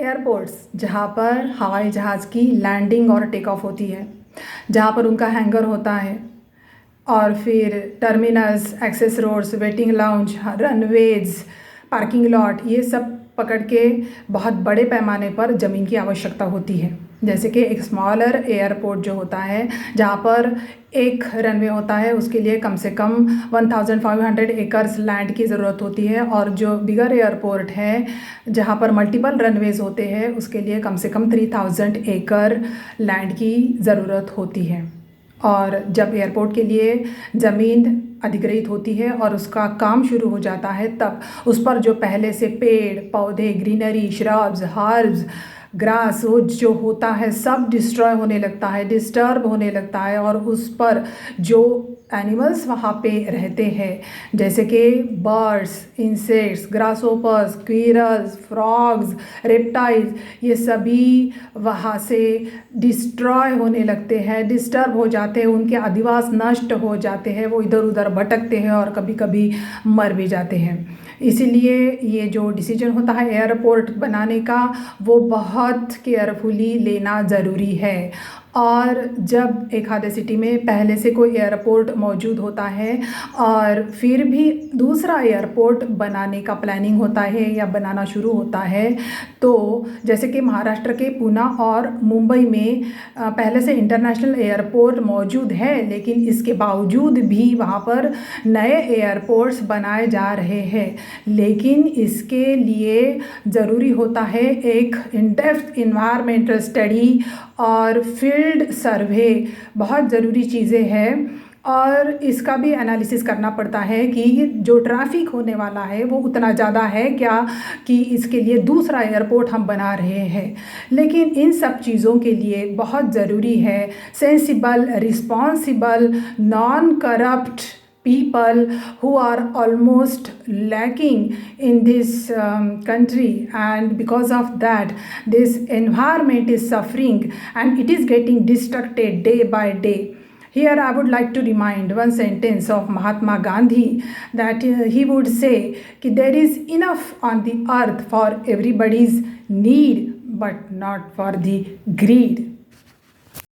Airports जहाँ पर हवाई जहाज़ की लैंडिंग और टेक ऑफ होती है, जहाँ पर उनका हैंगर होता है, और फिर terminals, access roads, waiting lounge, runways, parking lot, ये सब पकड़ के बहुत बड़े पैमाने पर ज़मीन की आवश्यकता होती है। जैसे कि एक स्मॉलर एयरपोर्ट जो होता है, जहाँ पर एक रनवे होता है, उसके लिए कम से कम 1500 एकर्स लैंड की ज़रूरत होती है, और जो बिगर एयरपोर्ट है जहाँ पर मल्टीपल रनवेज होते हैं, उसके लिए कम से कम 3000 एकड़ लैंड की ज़रूरत होती है। और जब एयरपोर्ट के लिए ज़मीन अधिग्रहित होती है और उसका काम शुरू हो जाता है, तब उस पर जो पहले से पेड़ पौधे, ग्रीनरी, श्रब्स, हर्ब्स, ग्रास, वो जो होता है सब डिस्ट्रॉय होने लगता है, डिस्टर्ब होने लगता है, और उस पर जो एनिमल्स वहाँ पे रहते हैं, जैसे कि birds, insects, grasshoppers, squirrels, frogs, reptiles, ये सभी वहाँ से डिस्ट्रॉय होने लगते हैं, डिस्टर्ब हो जाते हैं, उनके अधिवास नष्ट हो जाते हैं, वो इधर उधर भटकते हैं और कभी कभी मर भी जाते हैं। इसीलिए ये जो डिसीजन होता है एयरपोर्ट बनाने का, वो बहुत केयरफुली लेना ज़रूरी है। और जब एक आधे सिटी में पहले से कोई एयरपोर्ट मौजूद होता है और फिर भी दूसरा एयरपोर्ट बनाने का प्लानिंग होता है या बनाना शुरू होता है, तो जैसे कि महाराष्ट्र के पुणे और मुंबई में पहले से इंटरनेशनल एयरपोर्ट मौजूद है, लेकिन इसके बावजूद भी वहाँ पर नए एयरपोर्ट्स बनाए जा रहे हैं। लेकिन इसके लिए ज़रूरी होता है एक इन डेप्थ इन्वायरमेंटल स्टडी और फील्ड सर्वे, बहुत ज़रूरी चीज़ें हैं। और इसका भी एनालिसिस करना पड़ता है कि जो ट्रैफिक होने वाला है वो उतना ज़्यादा है क्या कि इसके लिए दूसरा एयरपोर्ट हम बना रहे हैं। लेकिन इन सब चीज़ों के लिए बहुत ज़रूरी है sensible, responsible, non corrupt people who are almost lacking in this country, and because of that this environment is suffering and it is getting destructed day by day. Here I would like to remind one sentence of Mahatma Gandhi, that he would say कि there is enough on the earth for everybody's need but not for the greed.